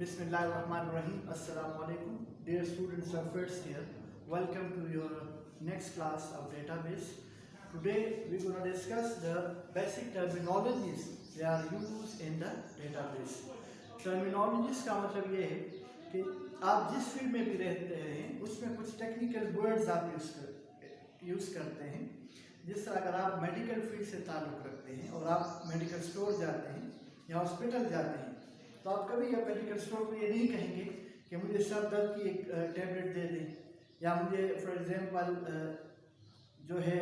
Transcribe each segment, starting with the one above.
Bismillahirrahmanirrahim. Assalamu alaikum. Dear students of first year, welcome to your next class of database. Today we're going to discuss the basic terminologies that are used in the database. Terminologies का मतलब ये है कि आप जिस field में भी रहते हैं उसमें कुछ टेक्निकल वर्ड्स आप यूज़ करते हैं। जिस तरह अगर आप मेडिकल फील्ड से ताल्लुक़ रखते हैं और आप मेडिकल स्टोर जाते हैं या हॉस्पिटल जाते हैं तो आप कभी या मेडिकल स्टोर को ये नहीं कहेंगे कि मुझे सर दर्द की एक टैबलेट दे दें या मुझे फॉर एग्जांपल जो है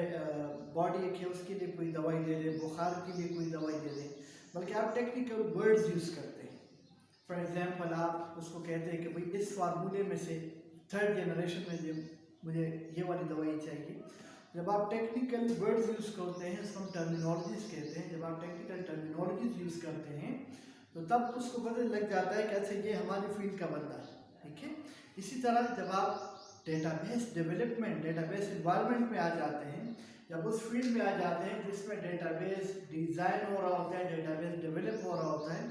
बॉडी एक है उसके लिए कोई दवाई दे दें, बुखार के लिए कोई दवाई दे दें, बल्कि आप टेक्निकल वर्ड्स यूज़ करते हैं। फॉर एग्जांपल आप उसको कहते हैं कि भाई इस फार्मूले में से थर्ड जनरेशन में मुझे ये वाली दवाई चाहिए। जब आप टेक्निकल वर्ड्स यूज़ करते हैं उसको हम टर्मिनोलॉजीज कहते हैं। जब आप टेक्निकल टर्मिनोलॉजीज यूज़ करते हैं तो तब उसको पता लग जाता है कि अच्छा ये हमारी फील्ड का बंदा है, ठीक है। इसी तरह जब आप डेटाबेस डेवलपमेंट, डेटाबेस इन्वायरमेंट में आ जाते हैं, जब उस फील्ड में आ जाते हैं जिसमें डेटाबेस डिज़ाइन हो रहा होता है, डेटाबेस डेवलप हो रहा होता है,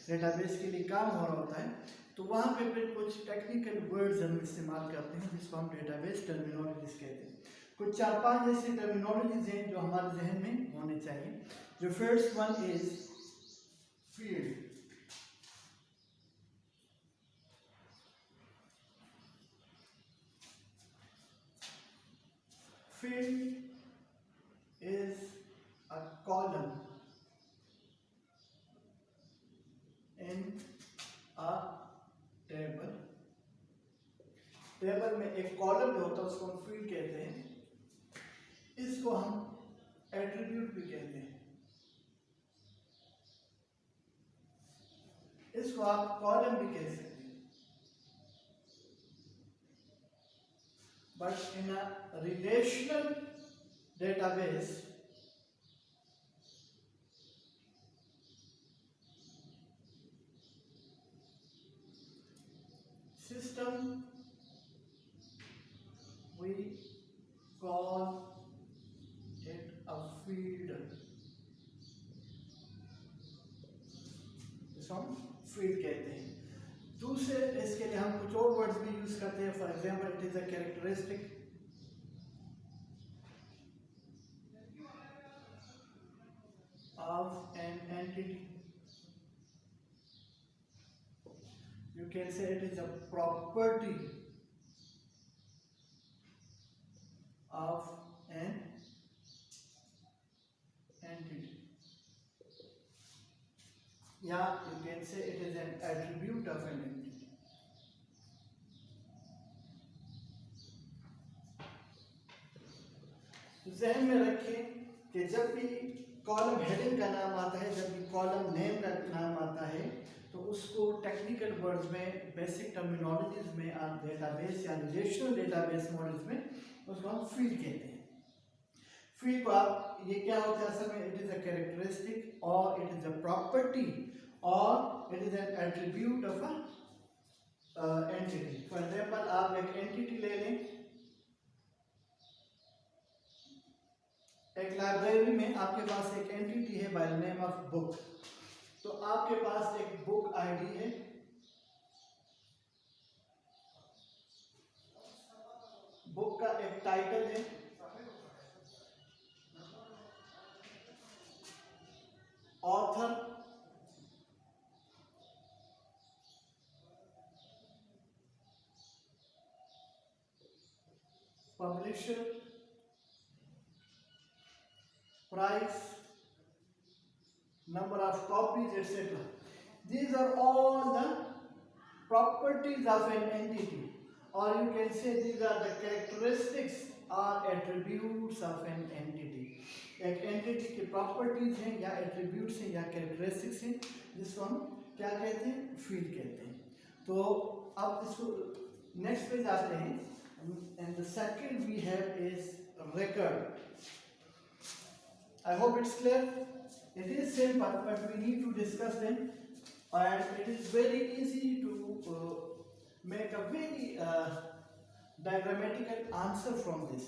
डेटाबेस के लिए काम हो रहा होता है, तो वहाँ पे फिर कुछ टेक्निकल वर्ड्स हम इस्तेमाल करते हैं जिसको हम डेटाबेस टर्मिनोलॉजीज कहते हैं। कुछ 4-5 ऐसी टर्मिनोलॉजीज हैं जो हमारे जहन में होने चाहिए। जो first one is field. Field is a column in a table. Table में एक कॉलम जो होता है उसको हम फील्ड कहते हैं। इसको हम एट्रीब्यूट भी कहते हैं। इसको आप कॉलम भी कह सकते हैं। But in a relational database, system we call it a field. इसको हम फील्ड कहते हैं। दूसरे इसके लिए हम कुछ और वर्ड्स भी यूज करते हैं। For example it is a characteristic of an entity. You can say it is a property of an entity. Yeah, you can say it is an attribute of an entity. ज़हन में रखें कि जब भी column heading का नाम आता है, जब भी कॉलम नेम का नाम आता है, तो उसको टेक्निकल वर्ड्स में, बेसिक टर्मिनोलॉजीज में, आप डेटाबेस या रिलेशनल डेटाबेस मॉडल्स में उसको हम फील्ड कहते हैं। फील्ड को आप ये क्या होता है असल में, इट इज़ अ कैरेक्टरिस्टिक और इट इज़ अ प्रॉपर्टी और it is an attribute of a entity. For example आप एक एंटिटी ले लें, एक लाइब्रेरी में आपके पास एक एंटिटी है by the name of book. तो आपके पास एक बुक आईडी है, बुक का एक टाइटल है, author, publisher, price, number of copies, etc. These are all the properties of an entity, or you can say these are the characteristics or attributes of an entity. एक entity की properties हैं या attributes हैं या characteristics हैं जिसको हम क्या कहते हैं, field कहते हैं। तो अब इसको next पे जाते हैं, and the second we have is record. I hope it's clear. It is simple, but we need to discuss them, and it is very easy to make a very diagrammatical answer from this.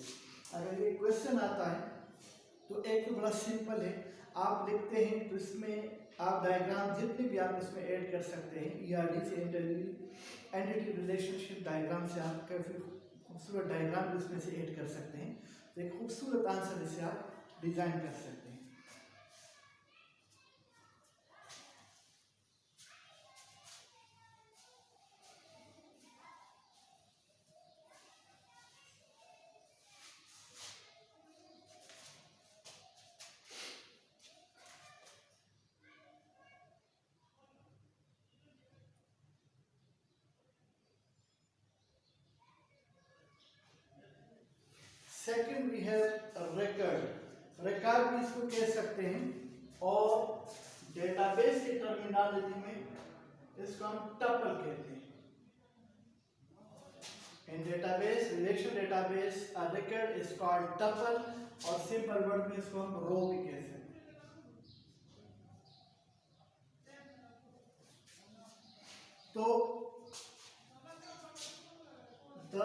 अगर ये question आता है तो एक तो बड़ा simple है, आप लिखते हैं तो इसमें आप डायग्राम जितने भी आप इसमें ऐड कर सकते हैं, ERD से एंटिटी रिलेशनशिप डायग्राम से आप काफ़ी खूबसूरत डायग्राम इसमें से ऐड कर सकते हैं। तो एक खूबसूरत आंसर इसे आप डिज़ाइन कर सकते हैं। Second we have record. Record भी इसको कह सकते हैं, और डेटाबेस की टर्मिनोलॉजी में इसको हम टपल कहते हैं। In database, relational database, a record is called tuple, और सिंपल वर्ड में इसको हम रो भी कह सकते हैं। तो द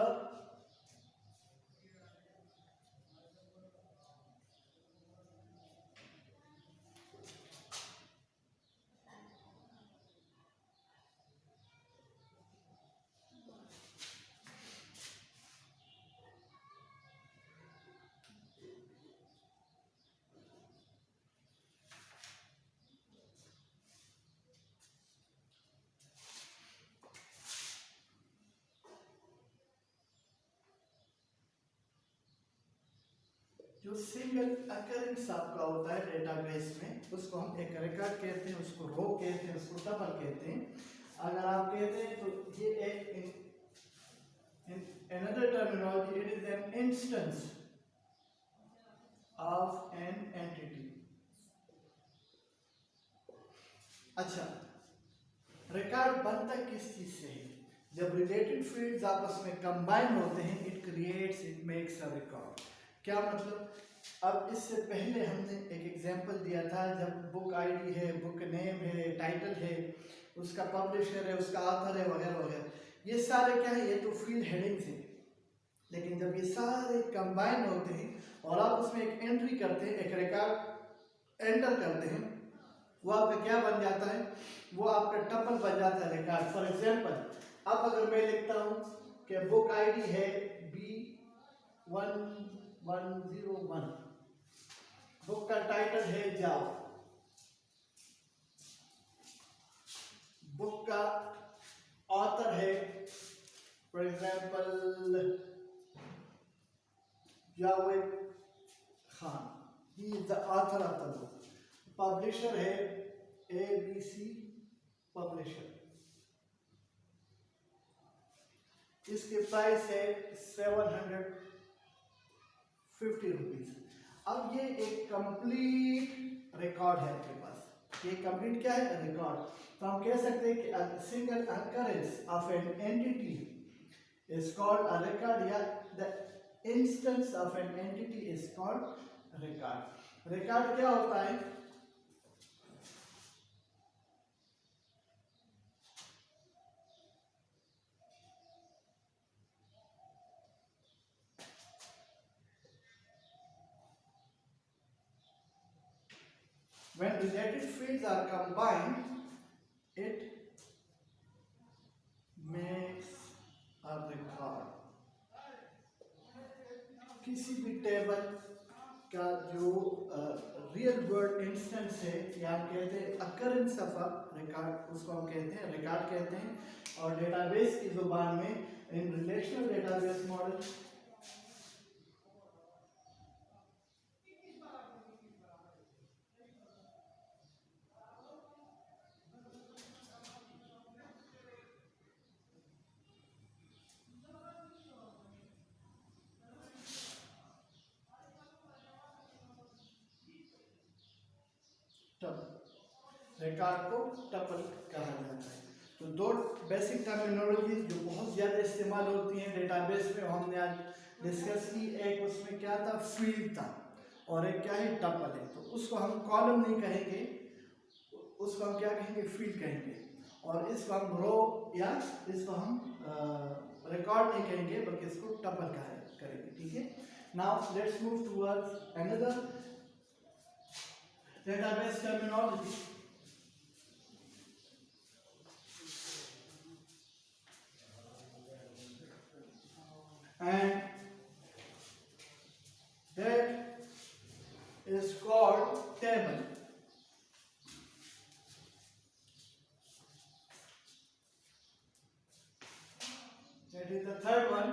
जो सिंगल अकरेंस आपका होता है डेटाबेस में, उसको हम एक रिकॉर्ड कहते हैं, उसको रो कहते हैं, उसको टपल कहते हैं। अगर आप कहते हैं तो ये एक another terminology, it is an instance of an entity. अच्छा, रिकॉर्ड बनता किस चीज से है? जब रिलेटेड फील्ड्स आपस में कंबाइन होते हैं, इट मेक्स अ रिकॉर्ड। क्या मतलब? अब इससे पहले हमने एक एग्जांपल दिया था, जब बुक आईडी है, बुक नेम है, टाइटल है, उसका पब्लिशर है, उसका ऑथर है, वगैरह वगैरह, ये सारे क्या है? ये तो फील्ड हेडिंग्स है। लेकिन जब ये सारे कंबाइन होते हैं और आप उसमें एक एंट्री करते हैं, एक रिकॉर्ड एंटर करते हैं, वो आपका क्या बन जाता है? वो आपका टपल बन जाता है, रिकॉर्ड। फॉर एग्जांपल, अब अगर मैं लिखता हूँ कि बुक आईडी है B1101, बुक का टाइटल है जाओ, बुक का ऑथर है for example Javed Khan, he is the author of the book. Publisher है ABC पब्लिशर, इसके प्राइस है 750 रुपीज। अब ये एक कंप्लीट रिकॉर्ड है आपके पास। ये कंप्लीट क्या है? रिकॉर्ड। तो हम कह सकते हैं कि single occurrence of an entity is called a record, या the instance of an entity is called record. Record क्या होता है? When related fields are combined, it makes a record. किसी भी टेबल का जो रियल वर्ड इंस्टेंस है, या हम कहते हैं अकरेंस ऑफ अ रिकॉर्ड, उसको हम कहते हैं रिकॉर्ड कहते हैं। और डेटाबेस की जुबान में, इन रिलेशनल डेटाबेस मॉडल, रिकॉर्ड को टपल कहा जाता है। तो दो बेसिक टर्मिनोलॉजी जो बहुत ज़्यादा इस्तेमाल होती हैं डेटाबेस में, हमने आज डिस्कस की। एक उसमें क्या था? फील्ड था, और एक क्या है? टपल है। तो उसको हम कॉलम नहीं कहेंगे, उसको हम क्या कहेंगे? फील्ड कहेंगे। और इसको हम रो या इसको हम रिकॉर्ड नहीं कहेंगे, बल्कि इसको टपल करेंगे। ठीक है। Now let's move towards another database terminology. That is the third one.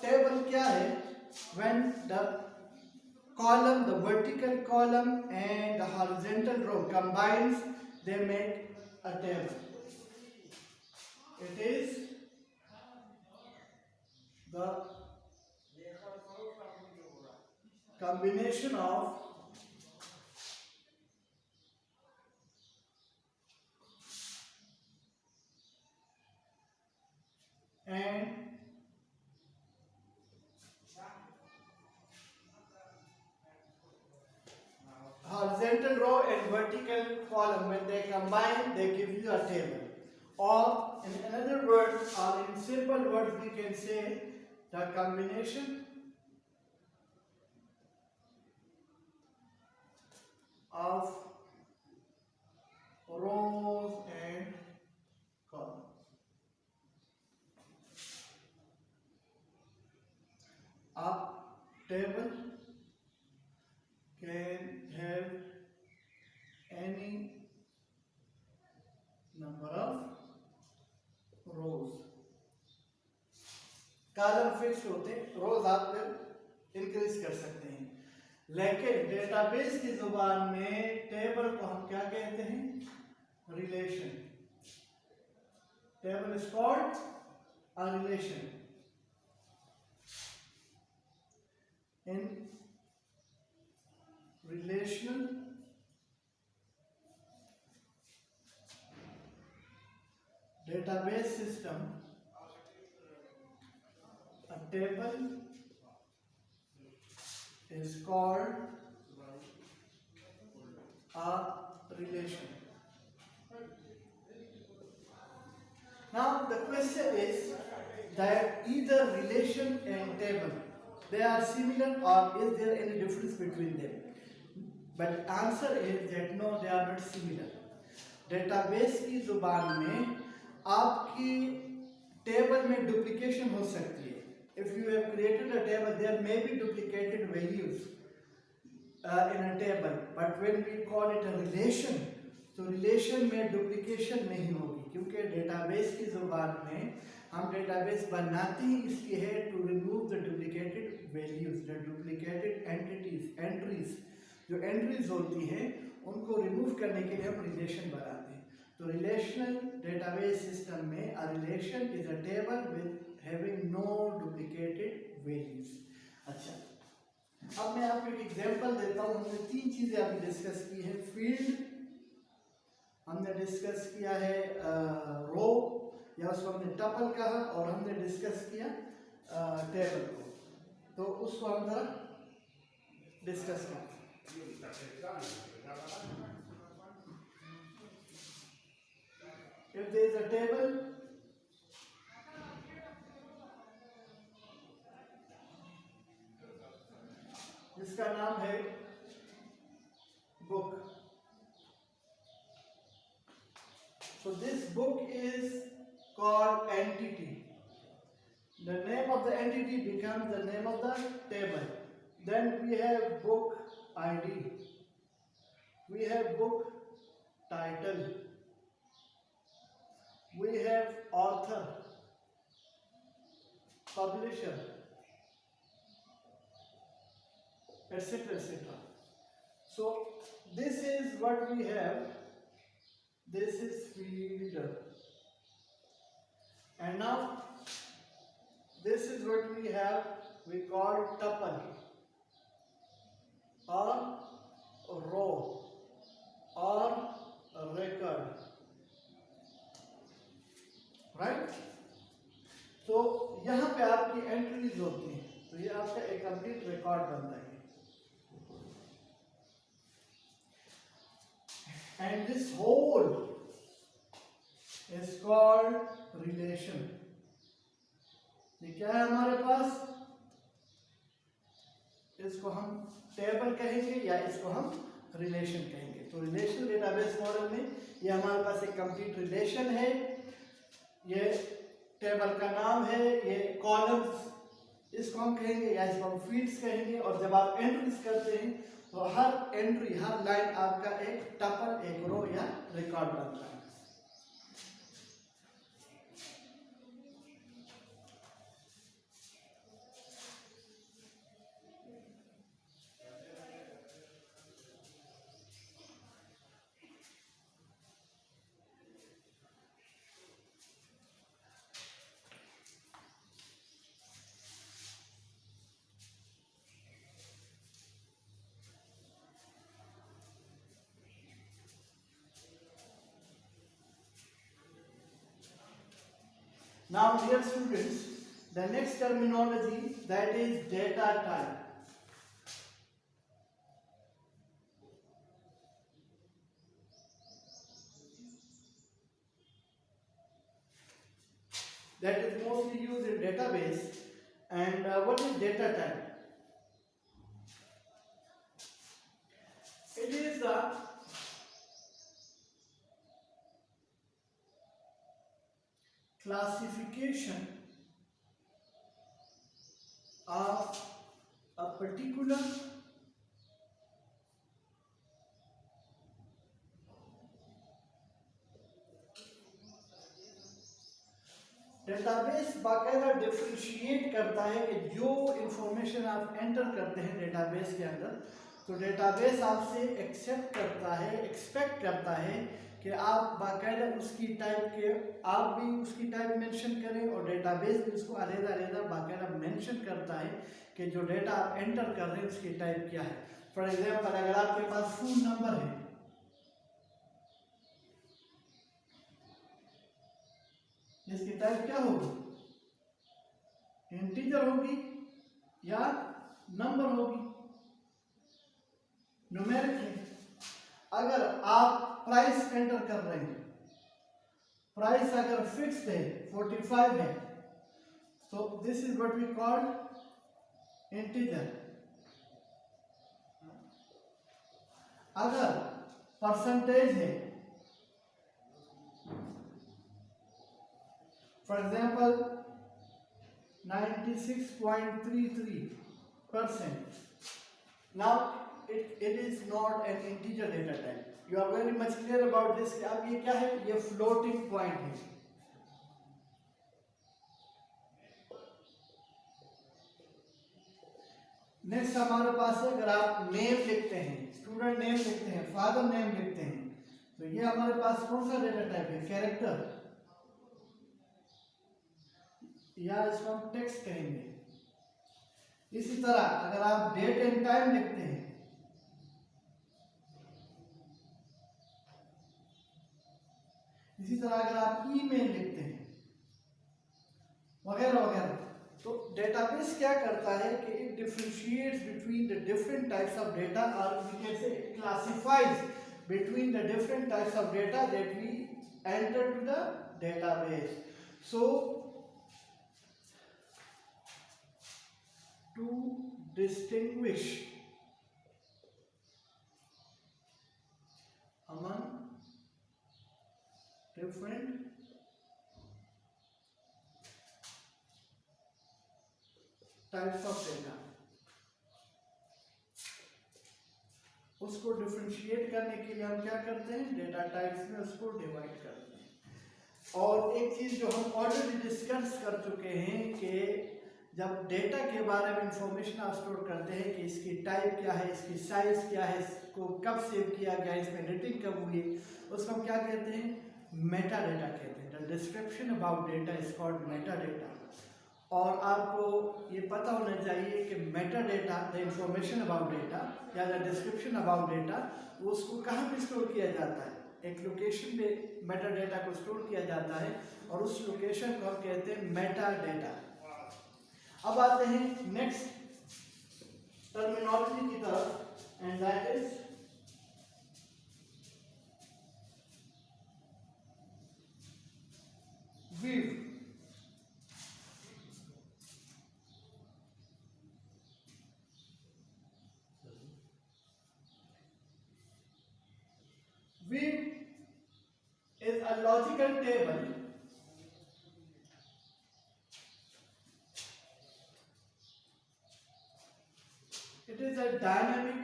Table क्या है? When the column, the vertical column and the horizontal row combines, they make a table. It is the combination of and horizontal row and vertical column, when they combine, they give you a table. Or in another word, or in simple words, we can say the combination of rows and columns. A table can have any number of rows. Column fix होते, रोज आप increase कर सकते हैं, लेकिन database की जुबान में table को हम क्या कहते हैं? Relation. Table is called a relation. In relational database system, a table is called a relation. Now the question is that either relation and table, they are similar, or is there any difference between them? But answer is that no, they are not similar. Database की जुबान में आपकी table में duplication हो सकती है. If you have created a table, there may be duplicated values in a table, but when we call it a relation, तो relation में डुप्लीकेशन नहीं होगी, क्योंकि डेटाबेस की जुबान में हम डेटाबेस बनाते ही इसलिए है to remove the duplicated values, the duplicated entities, entries. जो एंट्रीज होती हैं उनको रिमूव करने के लिए हम रिलेशन बनाते हैं. तो रिलेशनल डेटाबेस सिस्टम में a relation is a table with having no duplicated values. अच्छा, अब मैं आपको एक एग्जांपल देता हूँ. हमने तीन चीजें अभी डिस्कस की है. फील्ड हमने डिस्कस किया है, रो या उसको हमने टपल कहा, और हमने डिस्कस किया टेबल को. तो उसको हम जरा डिस्कस करते हैं. If there is a table, जिसका नाम है book, so this book is called entity. The name of the entity becomes the name of the table. Then we have book ID, we have book title, we have author, publisher, etc., etc. So this is what we have. This is field, and now this is what we have. We call tuple or row or record, right? तो यहाँ पे आपकी entries होती हैं, तो ये आपका एक कंप्लीट रिकॉर्ड बनता है. And this whole is called relation. ये क्या है हमारे पास? इसको हम टेबल कहेंगे या इसको हम रिलेशन कहेंगे. तो रिलेशनल डेटाबेस मॉडल में ये हमारे पास एक कंप्लीट रिलेशन है. ये टेबल का नाम है, ये कॉलम्स इसको हम कहेंगे या इसको हम फील्ड्स कहेंगे. और जब आप एंट्रीज करते हैं तो हर एंट्री, हर लाइन आपका एक टपल, एक रो या रिकॉर्ड बनता है. Now dear students, the next terminology, that is data type. That is mostly used in database. And what is data type? It is the classification of a particular database बाकायदा differentiate करता है कि जो information आप enter करते हैं database के अंदर, तो डेटाबेस आपसे एक्सेप्ट करता है, एक्सपेक्ट करता है कि आप बाकायदा उसकी टाइप के, आप भी उसकी टाइप मेंशन करें और डेटाबेस भी उसको अलग-अलग बाकायदा मेंशन करता है कि जो डेटा आप एंटर कर रहे हैं उसकी टाइप क्या है। फॉर एग्जांपल, अगर आपके पास फोन नंबर है, इसकी टाइप क्या होगी? इंटीजर होगी या नंबर होगी? न्यूमेरिक है। अगर आप प्राइस एंटर कर रहे हैं, प्राइस अगर फिक्स्ड है 45 है, तो this is what we call integer. अगर परसेंटेज है, for example 96.33%, now it is not an integer data type. You are very much clear about this कि अब ये क्या है? ये floating point है। नेक्स्ट हमारे पास है, अगर आप नेम लिखते हैं, स्टूडेंट नेम लिखते हैं, फादर नेम लिखते हैं, तो ये हमारे पास कौन सा डेटा टाइप है? कैरेक्टर, या इसको हम टेक्स्ट कहेंगे। इसी तरह अगर आप डेट एंड टाइम लिखते हैं, इसी तरह अगर आप ईमेल लिखते हैं, वगैरह वगैरह, तो डेटाबेस क्या करता है कि it differentiates between the different types of data, और we can say it classifies between the different types of data that we enter to the database. So to distinguish among different types of data, उसको differentiate करने के लिए हम क्या करते हैं? Data types में उसको डिवाइड करते हैं। और एक चीज जो हम ऑलरेडी डिस्कस कर चुके हैं कि जब डेटा के बारे में इंफॉर्मेशन आप स्टोर करते हैं कि इसकी टाइप क्या है, इसकी साइज क्या है, इसको कब सेव किया गया, इसमें रेटिंग कब हुई, उसको हम क्या कहते हैं? मेटा डेटा कहते हैं। The description about data is called Meta data. और आपको ये पता होना चाहिए कि Meta data, the information about data या द डिस्क्रिप्शन अबाउट डेटा, वो उसको कहाँ पे स्टोर किया जाता है? एक लोकेशन पे मेटा डेटा को स्टोर किया जाता है और उस लोकेशन को हम कहते हैं मेटा डेटा। अब आते हैं नेक्स्ट टर्मिनोलॉजी की तरफ, and that is view. View is a logical table it is a dynamic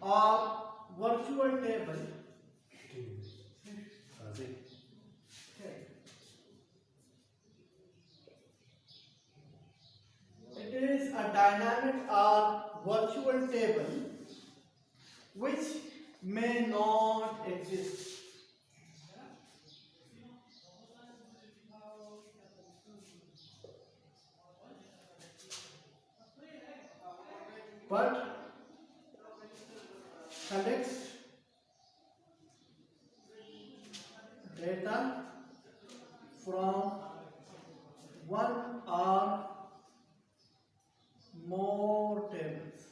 or virtual table it is a dynamic or virtual table which may not exist. But collects data from one or more tables।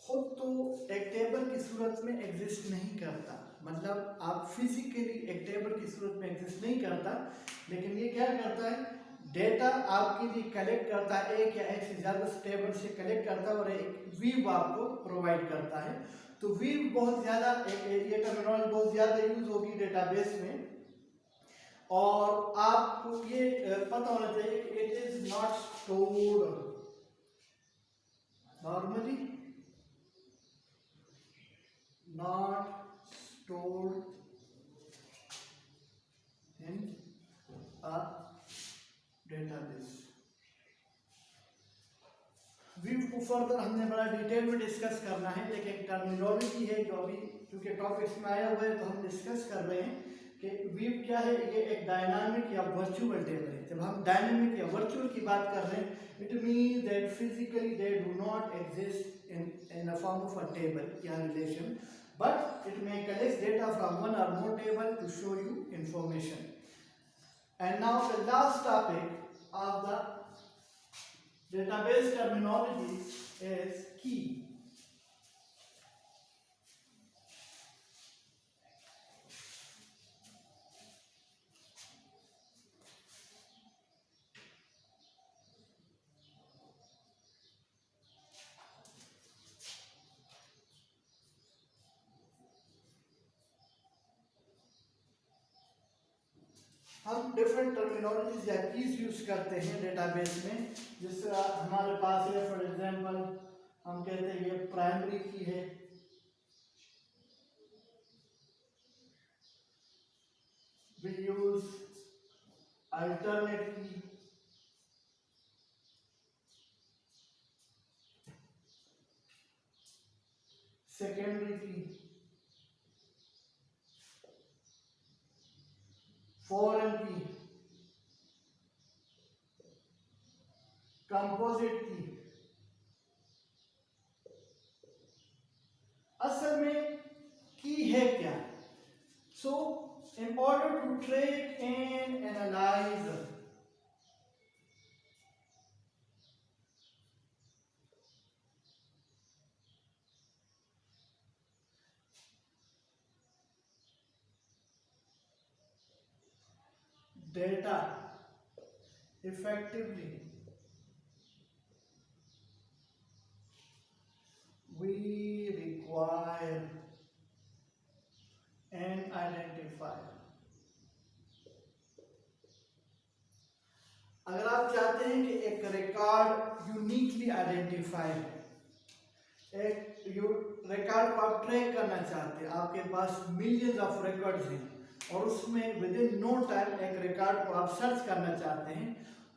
खुद तो एक table की सूरत में exist नहीं करता, मतलब आप physically एक टेबल की सूरत में एग्जिस्ट नहीं करता, लेकिन ये क्या करता है, डेटा आपके लिए कलेक्ट करता है, एक या एक से ज़्यादा टेबल से कलेक्ट करता है और एक व्यू आपको प्रोवाइड करता है। तो व्यू बहुत ज़्यादा ये टर्मिनोलॉजी बहुत ज़्यादा यूज होगी डेटाबेस में, और आपको ये पता होना चाहिए कि it is not stored normally, not stored in a database। View को फर्दर हमने बड़ा डिटेल में डिस्कस करना है, लेकिन टर्मिनोलॉजी है जो अभी क्योंकि टॉपिक्स में आया हुआ है तो हम डिस्कस कर रहे हैं कि व्यू क्या है। ये एक डायनामिक या वर्चुअल टेबल है। जब हम डायनामिक या वर्चुअल की बात कर रहे हैं, it means that physically they do not exist in the form of a table या relation, but it may collect data from one or more table to show you information। And now the last topic of the database terminology is key। हम different terminologies या keys use करते हैं database में। जिस तरह हमारे पास है, for example हम कहते हैं ये प्राइमरी की है, we use alternate key, secondary key, foreign key, composite key. असल में की है क्या? So in order to track and analyse data effectively, we require an identifier। अगर आप चाहते हैं कि एक रिकॉर्ड यूनिकली आइडेंटिफाई है, एक रिकॉर्ड को आप ट्रैक करना चाहते हैं, आपके पास मिलियंस ऑफ रिकॉर्ड्स हैं और उसमें विद इन नो टाइम एक रिकॉर्ड को आप सर्च करना चाहते हैं,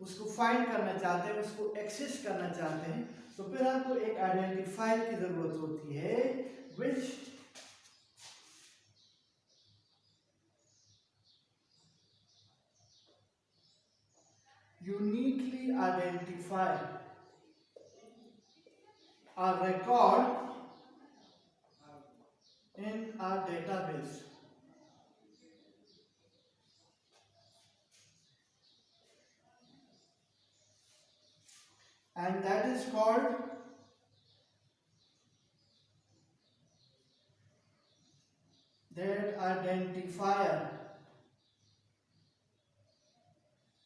उसको फाइंड करना चाहते हैं, उसको एक्सेस करना चाहते हैं, तो फिर आपको एक आइडेंटिफायर की जरूरत होती है विच uniquely identify a record in a database। And that is called that identifier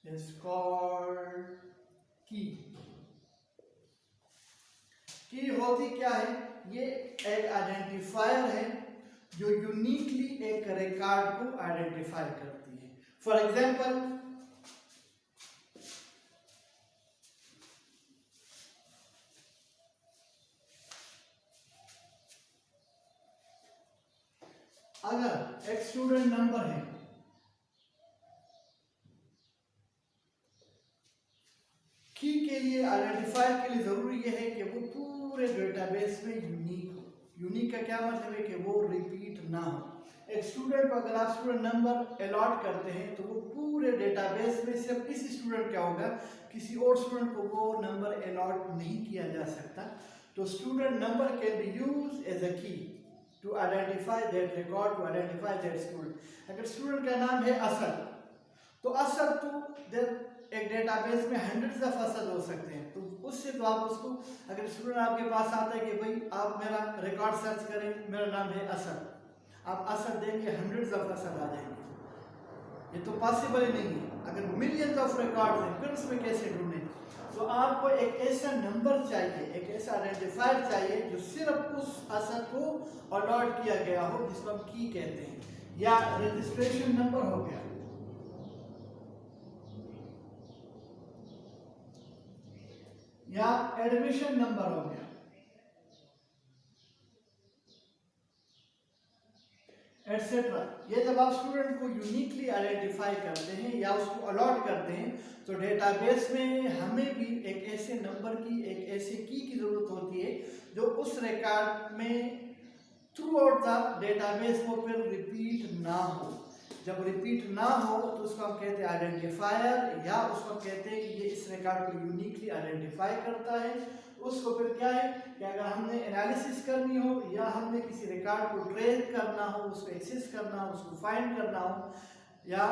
is called key। की होती क्या है? ये एक आइडेंटिफायर है जो यूनिकली एक रिकॉर्ड को आइडेंटिफाई करती है। फॉर एग्जांपल अगर एक स्टूडेंट नंबर है, की के लिए आइडेंटिफायर के लिए जरूरी यह है कि वो पूरे डेटाबेस में यूनिक हो। यूनिक का क्या मतलब है कि वो रिपीट ना हो। एक स्टूडेंट को अगर आप स्टूडेंट नंबर अलॉट करते हैं तो वो पूरे डेटाबेस में सिर्फ इस स्टूडेंट क्या होगा, किसी और स्टूडेंट को वो नंबर अलॉट नहीं किया जा सकता। तो student number can be used as a key to identify that record, to identify that student. अगर स्टूडेंट का नाम है असद, तो असद तो एक डेटाबेस में हंड्रेड्स ऑफ असद हो सकते हैं, तो उससे तो आप उसको, अगर स्टूडेंट आपके पास आता है कि भाई आप मेरा रिकॉर्ड सर्च करें, मेरा नाम है असद, आप असद देंगे, हंड्रेड्स ऑफ असद आ जाएंगे, ये तो पॉसिबल ही नहीं है। अगर मिलियंस ऑफ रिकॉर्ड्स हैं फिर उसमें कैसे ढूंढें? तो आपको एक ऐसा नंबर चाहिए, एक ऐसा आइडेंटिफायर चाहिए जो सिर्फ उस असद को अलॉट किया गया हो, जिसको हम की कहते हैं, या रजिस्ट्रेशन नंबर हो गया, या एडमिशन नंबर हो गया, एटसेट्रा। ये जब आप स्टूडेंट को यूनिकली आइडेंटिफाई करते हैं या उसको अलॉट करते हैं, तो डेटाबेस में हमें भी एक ऐसे नंबर की, एक ऐसे की जरूरत होती है जो उस रिकॉर्ड में थ्रू आउट द डेटाबेस वो फिर रिपीट ना हो। जब रिपीट ना हो तो उसको हम कहते हैं आइडेंटिफायर, या उसको हम कहते हैं कि ये इस रिकॉर्ड को यूनिकली आइडेंटिफाई करता है। उसको फिर क्या है कि अगर हमने एनालिसिस करनी हो या हमने किसी रिकॉर्ड को ट्रेस करना हो, उसको एक्सेस करना हो, उसको फाइंड करना हो या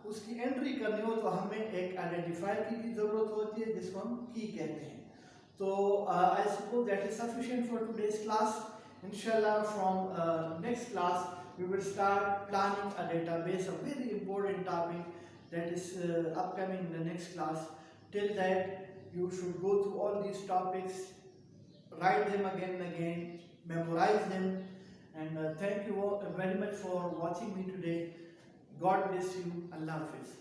उसकी एंट्री करनी हो, तो हमें एक आइडेंटिफायर की ज़रूरत होती है जिसको हम की कहते हैं। तो I suppose that is sufficient for today's class. Inshallah, from next class we will start planning a database, a very important topic that is upcoming in the next class. Till that, you should go through all these topics, write them again and again, memorize them, and thank you all very much for watching me today. God bless you. Allah Hafiz.